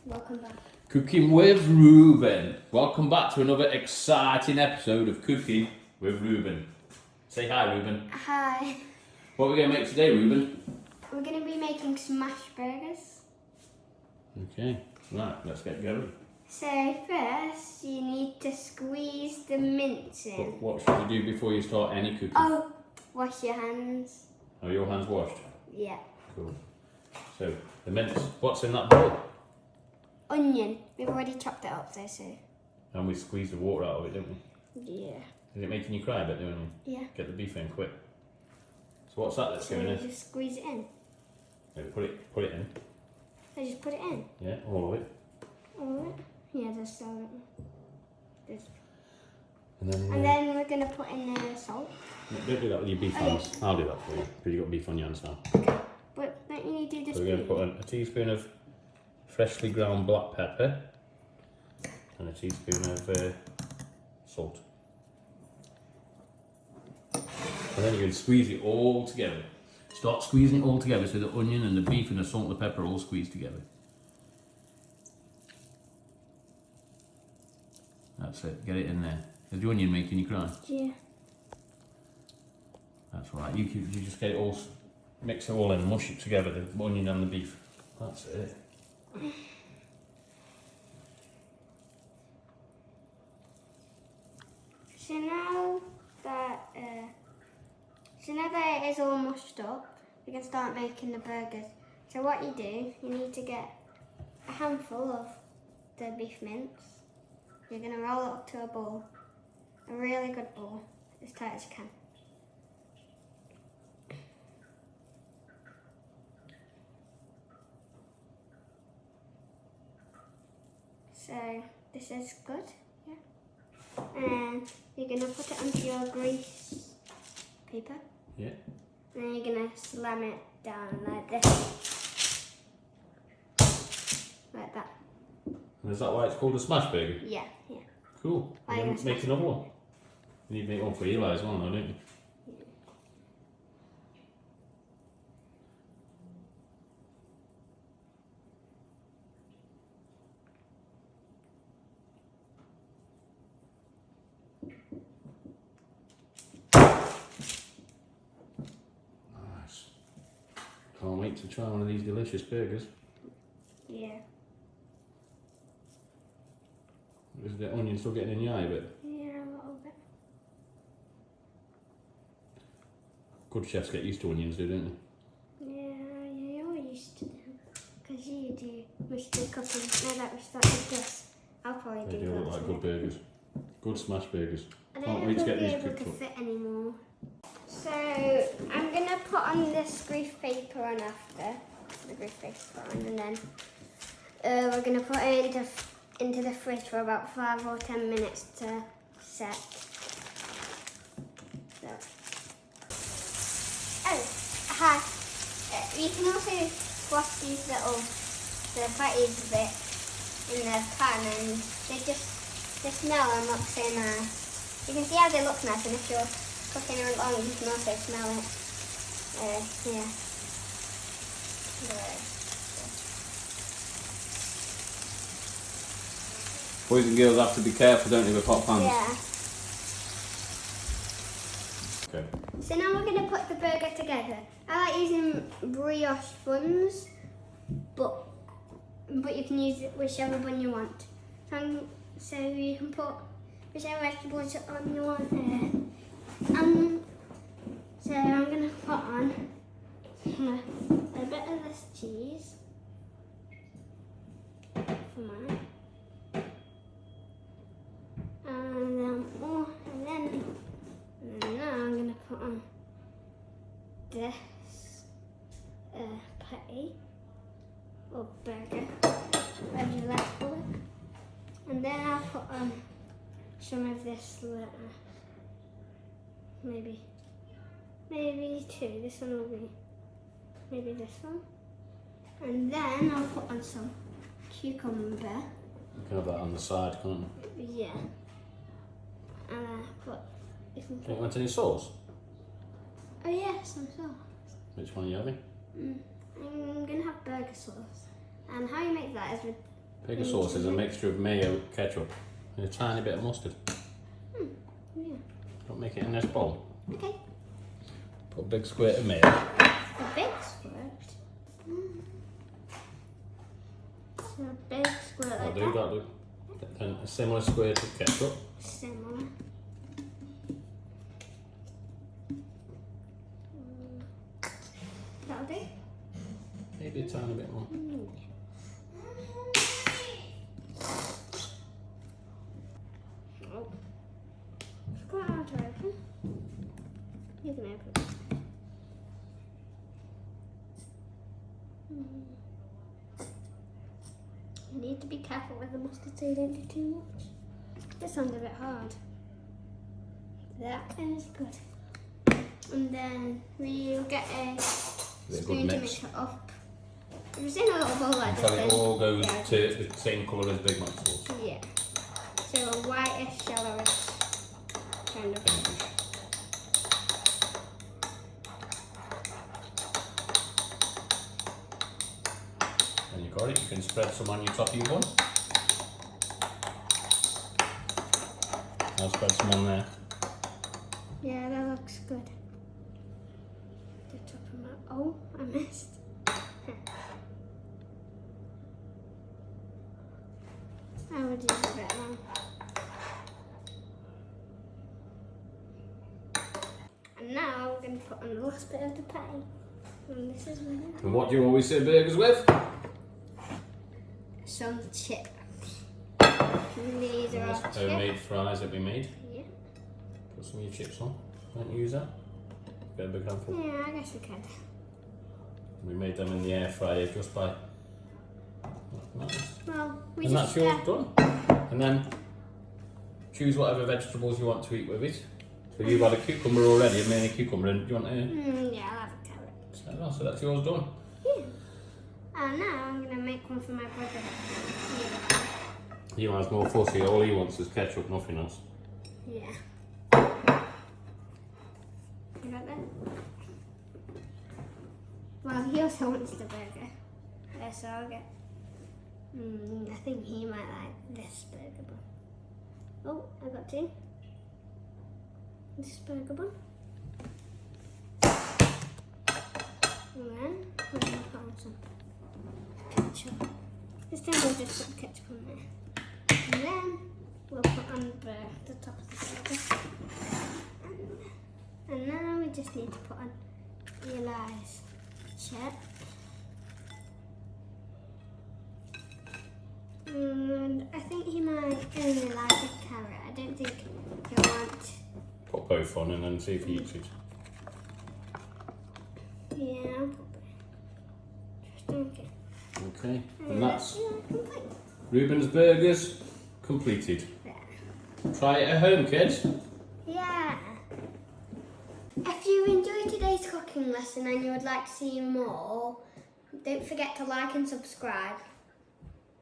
Welcome back. Cooking with Reuben. Welcome back to another exciting episode of Cooking with Reuben. Say hi, Reuben. Hi. What are we going to make today, Reuben? We're going to be making smash burgers. Okay, right, let's get going. So first, you need to squeeze the mince in. What should you do before you start any cooking? Oh, wash your hands. Are your hands washed? Yeah. Cool. So, the mince, what's in that bowl? Onion. We've already chopped it up there, so. And we squeezed the water out of it, didn't we? Yeah. Is it making you cry a bit, doing it? Yeah. Get the beef in quick. So what's that that's So going you in? just squeeze it in. Yeah, put it in. So just put it in. Yeah, all of it. All right. Yeah, just so. And then, And then we're going to put in the salt. don't do that with your beef hands. Yeah. I'll do that for you, because you've got beef on your hands now. But don't you need to do this? So we're going to put a teaspoon of freshly ground black pepper and a teaspoon of salt. And then you're going to squeeze it all together. Start squeezing it all together so the onion and the beef and the salt and the pepper all squeeze together. That's it, get it in there. Is the onion making you cry? Yeah. That's right, you just get it all, mix it all in, mush it together, the onion and the beef. That's it. So now that it is all mushed up, we can start making the burgers. So what you do, you need to get a handful of the beef mince. You're going to roll it up to a ball, a really good ball, as tight as you can. So this is good, yeah. And you're going to put it onto your grease paper. Yeah. And then you're going to slam it down like this. Like that. And is that why it's called a smash burger? Yeah, yeah. Cool. Why You are you want to gonna make smash another one? You need to make one for Eli as well, though, don't you? Nice. Can't wait to try one of these delicious burgers. Yeah. Is the onion still getting in your eye a bit? Yeah, a little bit. Good chefs get used to onions, do, don't Yeah, you're used to them. Because you do most of the cooking. Now that we started this, I'll probably they? They do do that look like too. good burgers. Good smash burgers. I Can't don't know wait if to we'll get be these able cooked to up. fit anymore. So I'm going to put on this grease paper on after. The grease paper on, and then we're going to put it into the fridge for about 5 or 10 minutes to set. So. Oh, hi. You can also squash these the patties a bit in the pan, and they smell and look so nice. You can see how they look nice, and if you're cooking it long, you can also smell it. Yeah. Boys and girls have to be careful, don't they, with hot pans? Yeah. Okay. So now we're going to put the burger together. I like using brioche buns, but you can use whichever bun you want. So you can put whichever vegetables on you want there. So I'm going to put on a bit of this cheese for mine. And then more, and then now I'm going to put on this patty or burger, whatever you like to call it. And then I'll put on some of this lettuce. Maybe two. This one will be maybe this one. And then I'll put on some cucumber. You can have that on the side, can't you? Yeah. But you can Do you want any sauce? Oh yeah, some sauce. Which one are you having? I'm gonna have burger sauce. And how you make that is with Burger sauce is a mixture of mayo, ketchup, and a tiny bit of mustard. Yeah. Don't make it in this bowl. Okay. Put a big squirt of mayo. A big squirt. So a big squirt like That'll do. Then a similar squirt of ketchup. Similar. That'll do. Maybe a tiny bit more. Oh. It's quite hard to open. You can open it. You need to be careful with the mustard so you don't do too much. This one's a bit hard. That is good. And then we'll get a spoon to mix it up. If it's in a little bowl like Until this, it all goes yeah. to the same colour as Big Mac sauce. Yeah. So a whitish, yellowish kind of. And you got it. You can spread some on your top of your bun. I'll spread some on there. Yeah, that looks good. The top of my. Oh, I missed. I would use a bit more. And now we're going to put on the last bit of the pie. And this is what And what do you always say burgers with? some chips. And these are our Nice chips. homemade fries that we made. Yeah. Put some of your chips on. Don't you use that? Get a big handful. Yeah, I guess we could. We made them in the air fryer just by. Nice. Well, we And just that's yours done. And then choose whatever vegetables you want to eat with it. So you've had a cucumber already, a mini cucumber, and do you want to? yeah, I'll have a carrot. So that's yours done. Yeah. And now I'm going to make one for my brother. He has more fussy, all he wants is ketchup, nothing else. Yeah. You got that? Well, he also wants the burger. So I'll get. I think he might like this burger bun. Oh, I got two. This burger bun. And then we're going to put on some ketchup. This time we'll just put ketchup on there. And then we'll put on the top of the burger. And now we just need to put on Eli's chips. And I think he might only like a carrot. I don't think he'll want. Put both on and then see if he eats it. Yeah, I'll put just okay. Okay, and that's Complete. Reuben's burgers completed. Yeah. Try it at home, kids. Yeah. If you enjoyed today's cooking lesson and you would like to see more, don't forget to like and subscribe.